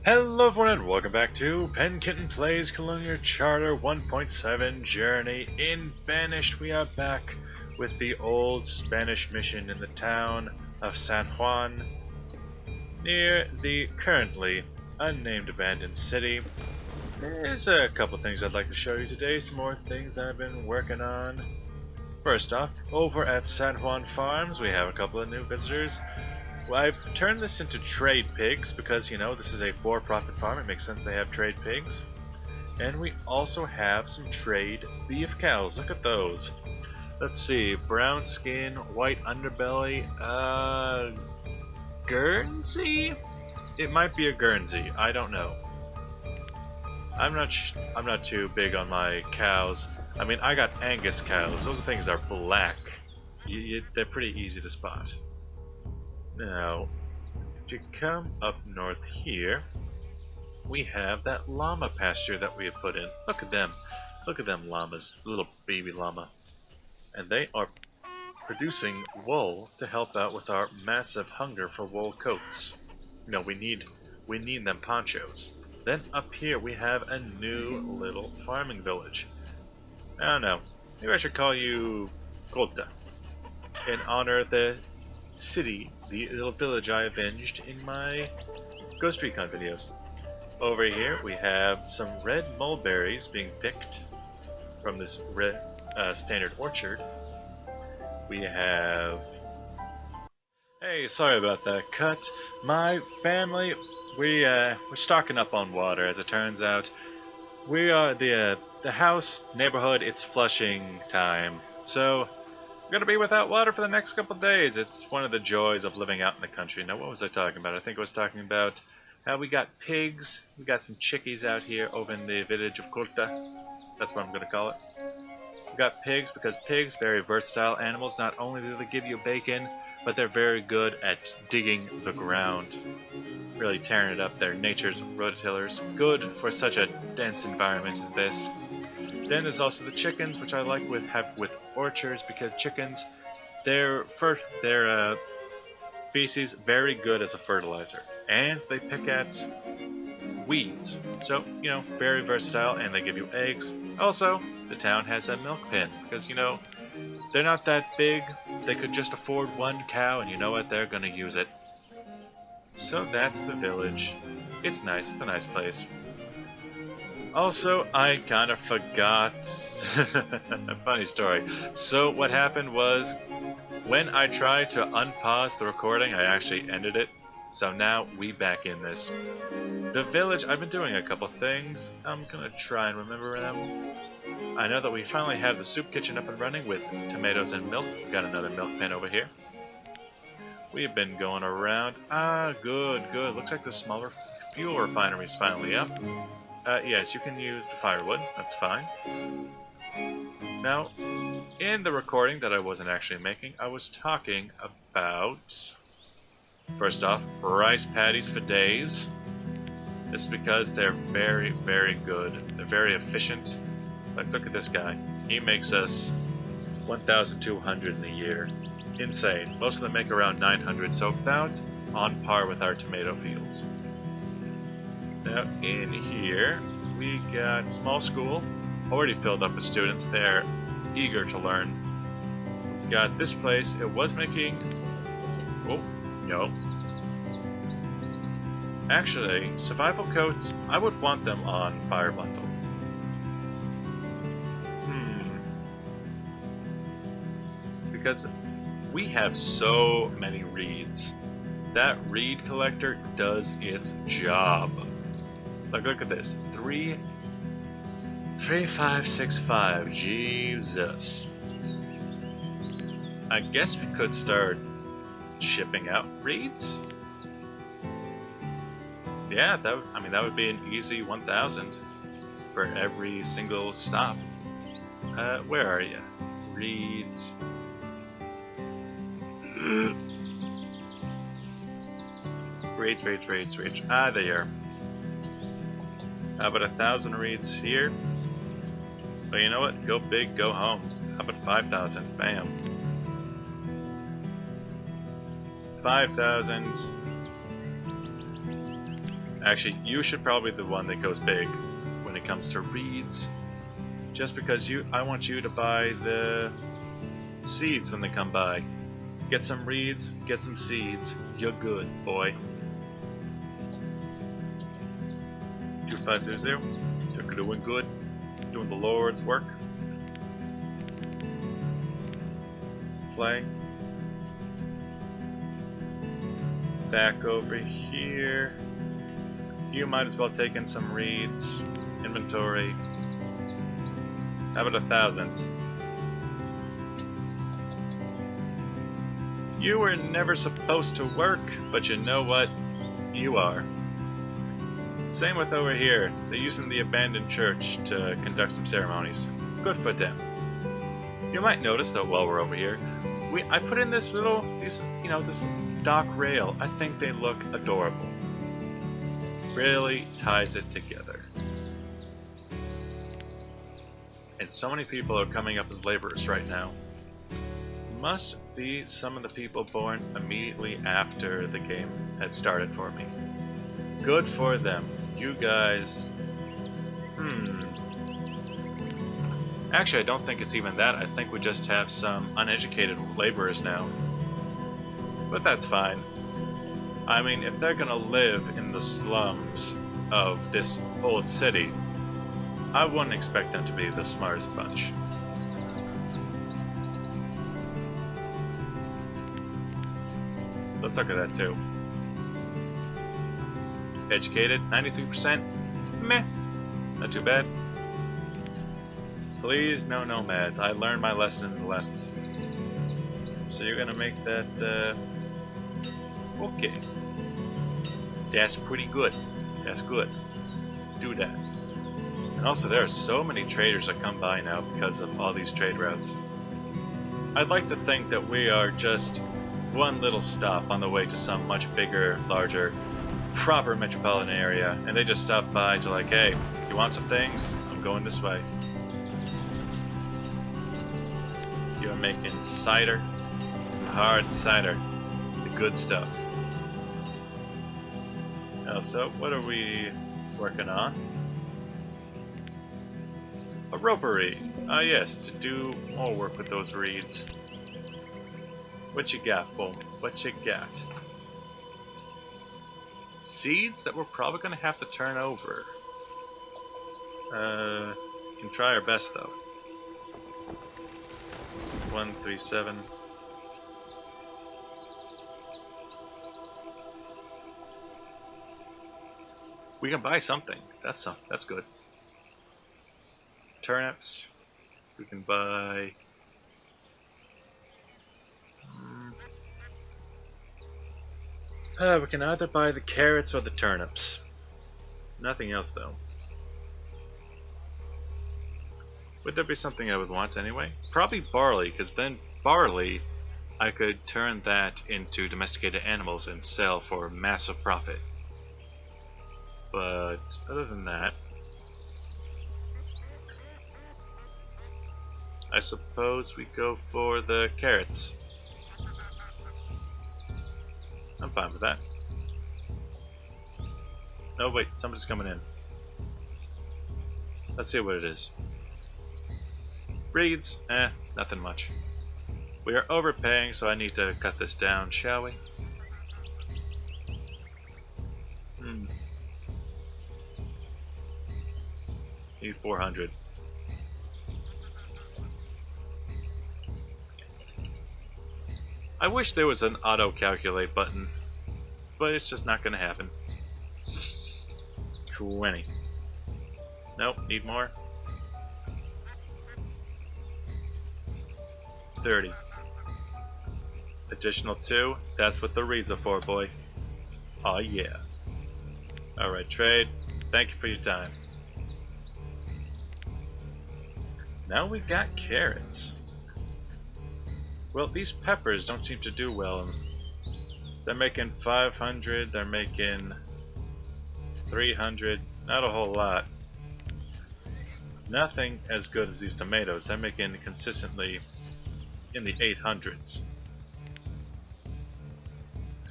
Hello everyone and welcome back to Penkitten Plays Colonial Charter 1.7 Journey in Banished. We are back with the old Spanish mission in the town of San Juan, near the currently unnamed abandoned city. There's a couple things I'd like to show you today, some more things I've been working on. First off, over at San Juan Farms we have a couple of new visitors. Well, I've turned this into trade pigs because, you know, this is a for-profit farm. It makes sense they have trade pigs. And we also have some trade beef cows. Look at those. Let's see. Brown skin, white underbelly. Guernsey? It might be a Guernsey. I don't know. I'm not too big on my cows. I mean, I got Angus cows. Those are things that are black. They're pretty easy to spot. Now, if you come up north here, we have that llama pasture that we had put in. Look at them. Look at them llamas. Little baby llama. And they are producing wool to help out with our massive hunger for wool coats. You know, we need them ponchos. Then up here we have a new little farming village. I don't know. Maybe I should call you Colta, in honor of the city, the little village I avenged in my Ghost Recon videos. Over here we have some red mulberries being picked from this red standard orchard. We have... Hey, sorry about that cut. My family, we're stocking up on water, as it turns out. We are the house, neighborhood, it's flushing time. So we're gonna be without water for the next couple of days. It's one of the joys of living out in the country. Now, what was I talking about? I think I was talking about how we got pigs. We got some chickies out here over in the village of Curta. That's what I'm gonna call it. We got pigs because pigs, very versatile animals. Not only do they give you bacon, but they're very good at digging the ground, really tearing it up. They're nature's rototillers, good for such a dense environment as this. Then there's also the chickens, which I like with orchards, because chickens, their feces very good as a fertilizer, and they pick at weeds. So, you know, very versatile, and they give you eggs. Also, the town has a milk pen because, you know, they're not that big. They could just afford one cow, and you know what? They're gonna use it. So that's the village. It's nice. It's a nice place. Also, I kind of forgot. Funny story. So what happened was, when I tried to unpause the recording, I actually ended it. So now we back in this. The village, I've been doing a couple things. I'm gonna try and remember them. I know that we finally have the soup kitchen up and running with tomatoes and milk. We've got another milk pan over here. We've been going around. Good. Looks like the smaller fuel refinery is finally up. Yes, you can use the firewood. That's fine. Now, in the recording that I wasn't actually making, I was talking about, first off, rice patties for days. This is because they're very, very good. They're very efficient. Like, look at this guy. He makes us 1,200 in a year. Insane. Most of them make around 900, so about on par with our tomato fields. Now, in here, we got small school, already filled up with students. They're eager to learn. We got this place. It was making... Oh, no. Actually, survival coats, I would want them on Fire Bundle. Because we have so many reeds. That reed collector does its job. Like, look at this. 3565. Jesus. I guess we could start shipping out reeds. Yeah, that would be an easy 1,000 for every single stop. Where are you? Reeds. Reeds. Ah, there you are. How about 1,000 reeds here? But you know what? Go big, go home. How about 5,000? Bam. 5,000. Actually, you should probably be the one that goes big when it comes to reeds. Just because I want you to buy the seeds when they come by. Get some reeds, get some seeds. You're good, boy. 2530. You're doing good. Doing the Lord's work. Flag. Back over here. You might as well take in some reeds. Inventory. How about 1,000? You were never supposed to work, but you know what? You are. Same with over here. They're using the abandoned church to conduct some ceremonies. Good for them. You might notice that while we're over here, I put in this this dock rail. I think they look adorable. Really ties it together. And so many people are coming up as laborers right now. Must be some of the people born immediately after the game had started for me. Good for them. You guys... Actually, I don't think it's even that. I think we just have some uneducated laborers now. But that's fine. I mean, if they're gonna live in the slums of this old city, I wouldn't expect them to be the smartest bunch. Let's look at that too. Educated, 93%. Meh. Not too bad. Please, no nomads. I learned my lesson in the lessons. So you're gonna make that, okay. That's pretty good. That's good. Do that. And also, there are so many traders that come by now because of all these trade routes. I'd like to think that we are just one little stop on the way to some much bigger, larger, proper metropolitan area, and they just stop by to like, hey, you want some things? I'm going this way. You're making cider, some hard cider, the good stuff. So, what are we working on? A ropery. Ah yes, to do more work with those reeds. What you got, boom? What you got? Seeds that we're probably going to have to turn over. Can try our best though. 137. We can buy something. That's good. Turnips. We can buy. We can either buy the carrots or the turnips. Nothing else though. Would there be something I would want anyway? Probably barley, because then barley, I could turn that into domesticated animals and sell for massive profit. But other than that, I suppose we go for the carrots. I'm fine with that. No, wait, somebody's coming in. Let's see what it is. Reeds? Nothing much. We are overpaying, so I need to cut this down, shall we? Need 400. I wish there was an auto-calculate button, but it's just not gonna happen. 20. Nope, need more. 30. Additional 2, that's what the reeds are for, boy. Aw yeah. Alright, trade. Thank you for your time. Now we got carrots. Well, these peppers don't seem to do well. They're making 500, they're making 300, not a whole lot. Nothing as good as these tomatoes. They're making consistently in the 800s.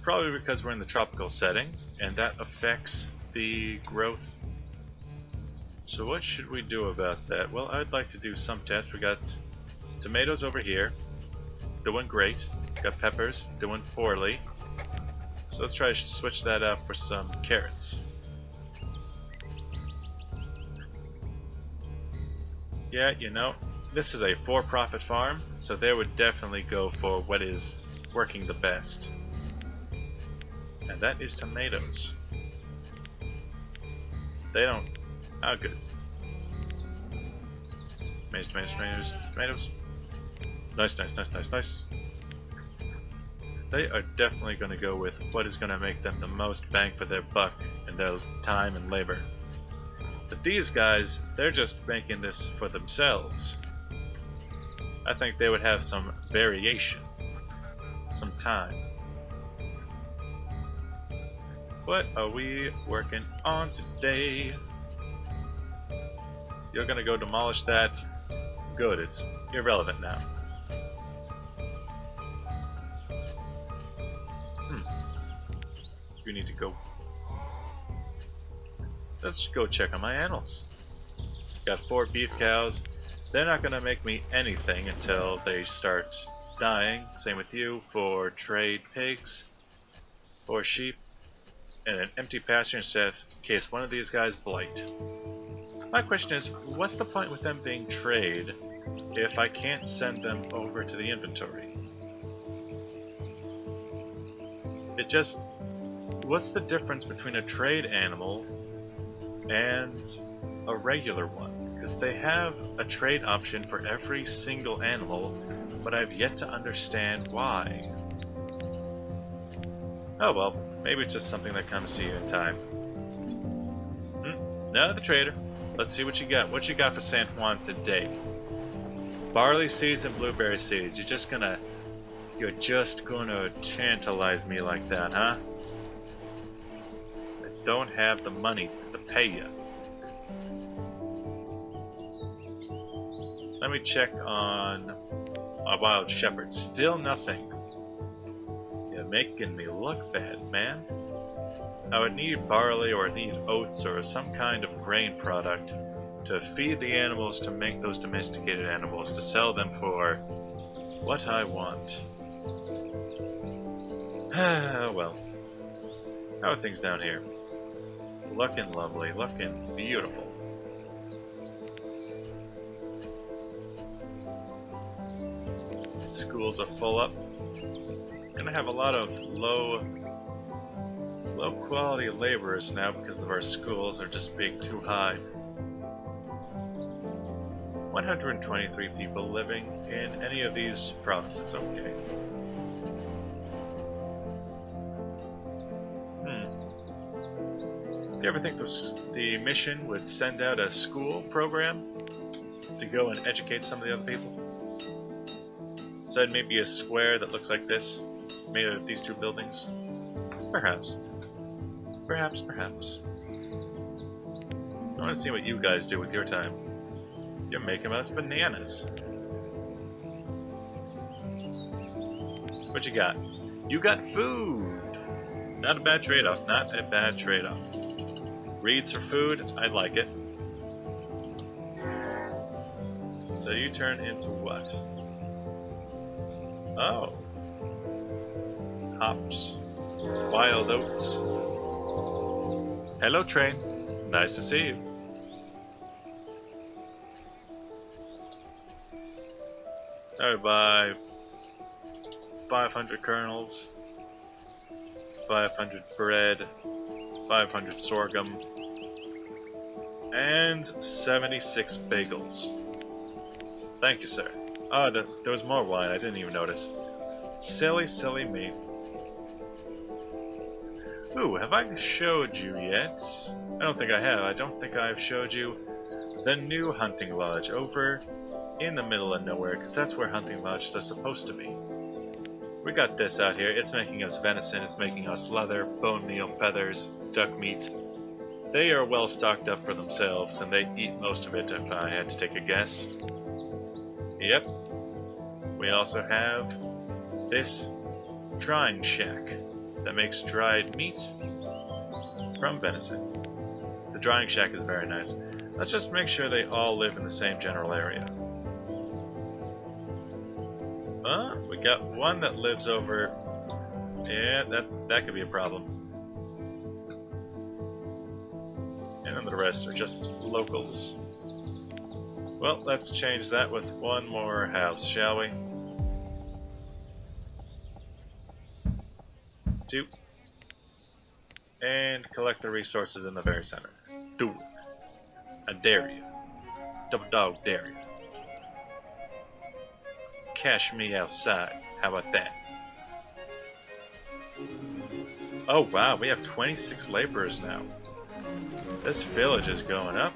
Probably because we're in the tropical setting, and that affects the growth. So what should we do about that? Well, I'd like to do some tests. We got tomatoes over here, doing great. Got peppers, doing poorly. So let's try to switch that up for some carrots. Yeah, you know, this is a for-profit farm, so they would definitely go for what is working the best. And that is tomatoes. They don't... Oh, good. Tomatoes, tomatoes, tomatoes, tomatoes. Nice, nice, nice, nice, nice. They are definitely going to go with what is going to make them the most bang for their buck and their time and labor. But these guys, they're just making this for themselves. I think they would have some variation, some time. What are we working on today? You're gonna go demolish that? Good, it's irrelevant now. You need to go. Let's go check on my animals. Got 4 beef cows. They're not gonna make me anything until they start dying. Same with you for trade pigs or sheep. And an empty pasture in case one of these guys blight. My question is, what's the point with them being trade if I can't send them over to the inventory? It just... What's the difference between a trade animal and a regular one? Because they have a trade option for every single animal, but I've yet to understand why. Oh well, maybe it's just something that comes to you in time. No, the trader. Let's see what you got. What you got for San Juan today? Barley seeds and blueberry seeds. You're just gonna tantalize me like that, huh? I don't have the money to pay you. Let me check on a wild shepherd. Still nothing. You're making me look bad, man. I would need barley or I'd need oats or some kind of grain product to feed the animals, to make those domesticated animals, to sell them for what I want. Well, how are things down here? Looking lovely, looking beautiful. Schools are full up. Gonna have a lot of low quality laborers now because of our schools are just being too high. 123 people living in any of these provinces, okay. Do you ever think the mission would send out a school program to go and educate some of the other people? Said maybe a square that looks like this, made out of these 2 buildings? Perhaps. Perhaps, perhaps. I want to see what you guys do with your time. You're making us bananas. What you got? You got food! Not a bad trade-off, not a bad trade-off. Reeds for food, I like it. So you turn into what? Oh. Hops. Wild oats. Hello, train. Nice to see you. I would buy 500 kernels, 500 bread, 500 sorghum, and 76 bagels. Thank you, sir. Oh, there was more wine. I didn't even notice. Silly, silly me. Ooh, have I showed you yet? I don't think I have. I don't think I've showed you the new hunting lodge over in the middle of nowhere, because that's where hunting lodges are supposed to be. We got this out here. It's making us venison, it's making us leather, bone meal, feathers, duck meat. They are well stocked up for themselves, and they eat most of it if I had to take a guess. Yep. We also have this drying shack that makes dried meat, from venison. The drying shack is very nice. Let's just make sure they all live in the same general area. We got one that lives over. Yeah, that could be a problem. And then the rest are just locals. Well, let's change that with one more house, shall we? 2. And collect the resources in the very center. Do it. I dare you. Double dog dare you. Cash me outside. How about that? Oh wow, we have 26 laborers now. This village is going up.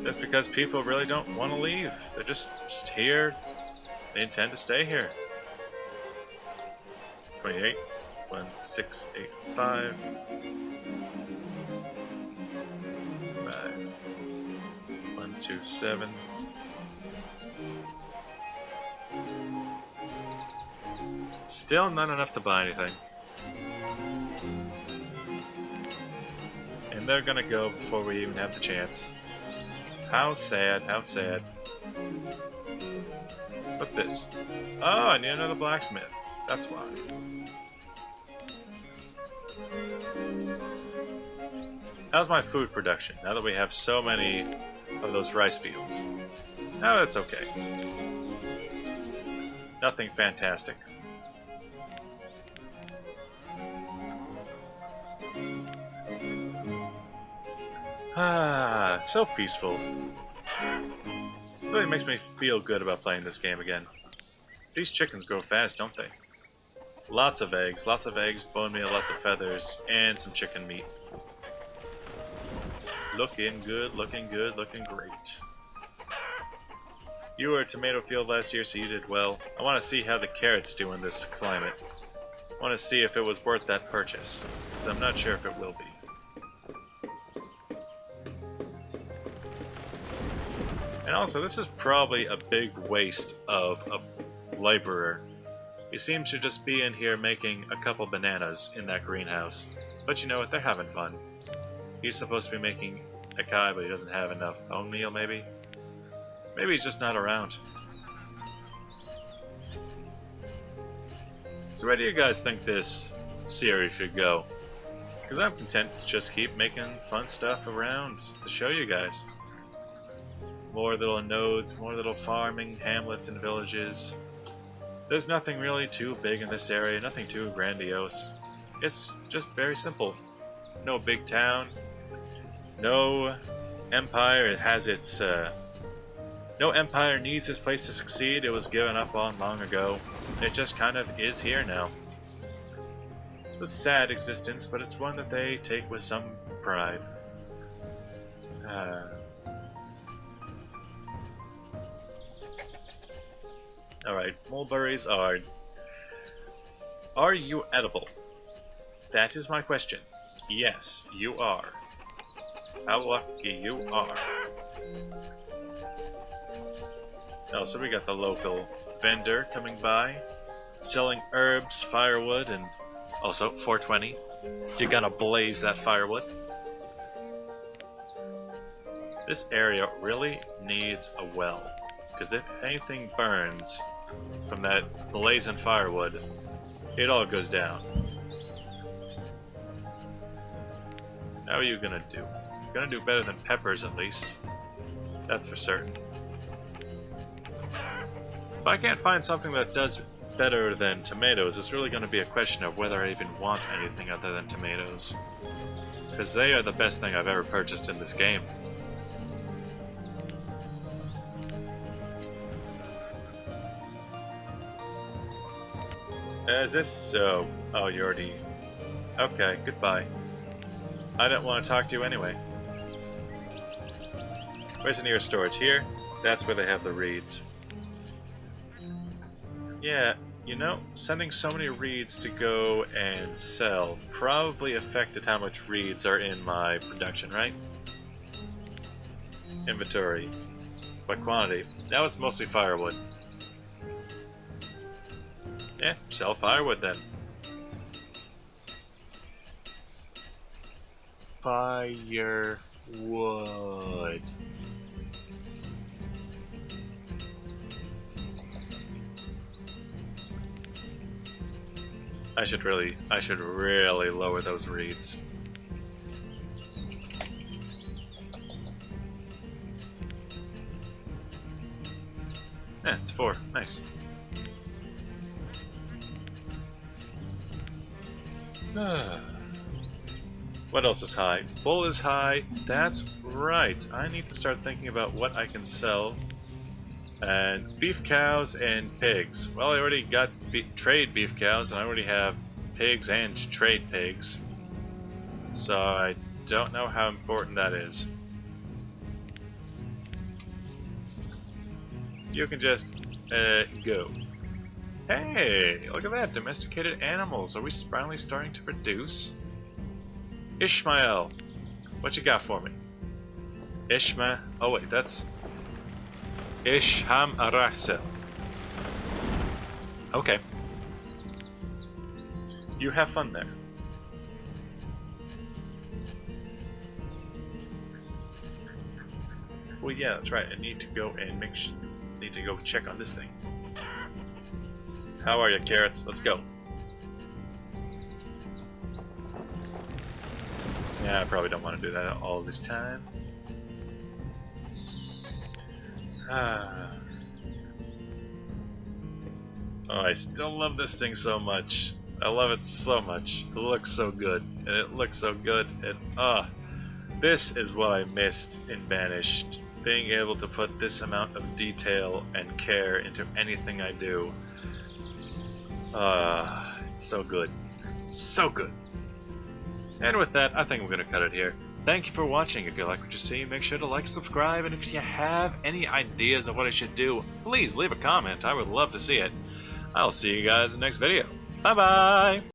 That's because people really don't want to leave. They're just here. They intend to stay here. 28, 1685, 5, 127. Still not enough to buy anything. And they're gonna go before we even have the chance. How sad, how sad. What's this? Oh, I need another blacksmith. That's why. How's my food production, now that we have so many of those rice fields? Oh, that's okay. Nothing fantastic. Ah, so peaceful. Really makes me feel good about playing this game again. These chickens grow fast, don't they? Lots of eggs, bone meal, lots of feathers, and some chicken meat. Looking good, looking good, looking great. You were a tomato field last year, so you did well. I want to see how the carrots do in this climate. I want to see if it was worth that purchase, because I'm not sure if it will be. And also, this is probably a big waste of a laborer. He seems to just be in here making a couple bananas in that greenhouse. But you know what, they're having fun. He's supposed to be making a kai, but he doesn't have enough bone meal, maybe? Maybe he's just not around. So where do you guys think this series should go? Because I'm content to just keep making fun stuff around to show you guys. More little nodes, more little farming, hamlets and villages. There's nothing really too big in this area, nothing too grandiose. It's just very simple. No big town, no empire has its, no empire needs this place to succeed. It was given up on long ago. It just kind of is here now. It's a sad existence, but it's one that they take with some pride. Alright, mulberries are you edible? That is my question. Yes, you are. How lucky you are. Oh, so we got the local vendor coming by, selling herbs, firewood, and also 420. You're gonna blaze that firewood. This area really needs a well, because if anything burns from that blazing firewood, it all goes down. How are you gonna do? You're gonna do better than peppers, at least. That's for certain. If I can't find something that does better than tomatoes, it's really gonna be a question of whether I even want anything other than tomatoes. Because they are the best thing I've ever purchased in this game. Is this so? Oh, you already... Okay, goodbye. I didn't want to talk to you anyway. Where's the nearest storage? Here? That's where they have the reeds. Yeah, you know, sending so many reeds to go and sell probably affected how much reeds are in my production, right? Inventory. By quantity. Now it's mostly firewood. Yeah, sell firewood then. firewood. I should really lower those reeds. Yeah, it's 4. Nice. What else is high? Bull is high. That's right. I need to start thinking about what I can sell. And beef cows and pigs. Well, I already got trade beef cows, and I already have pigs and trade pigs. So I don't know how important that is. You can just, go. Hey, look at that, domesticated animals. Are we finally starting to produce? Ishmael, what you got for me? Ishmael, oh wait, that's Isham Arasel. Okay. You have fun there. Well, yeah, that's right. I need to go and need to go check on this thing. How are you, carrots? Let's go. Yeah, I probably don't want to do that all this time. Oh, I still love this thing so much. I love it so much. It looks so good. And it looks so good. And, this is what I missed in Banished. Being able to put this amount of detail and care into anything I do. It's so good. So good. And with that, I think I'm going to cut it here. Thank you for watching. If you like what you see, make sure to like, subscribe, and if you have any ideas of what I should do, please leave a comment. I would love to see it. I'll see you guys in the next video. Bye-bye!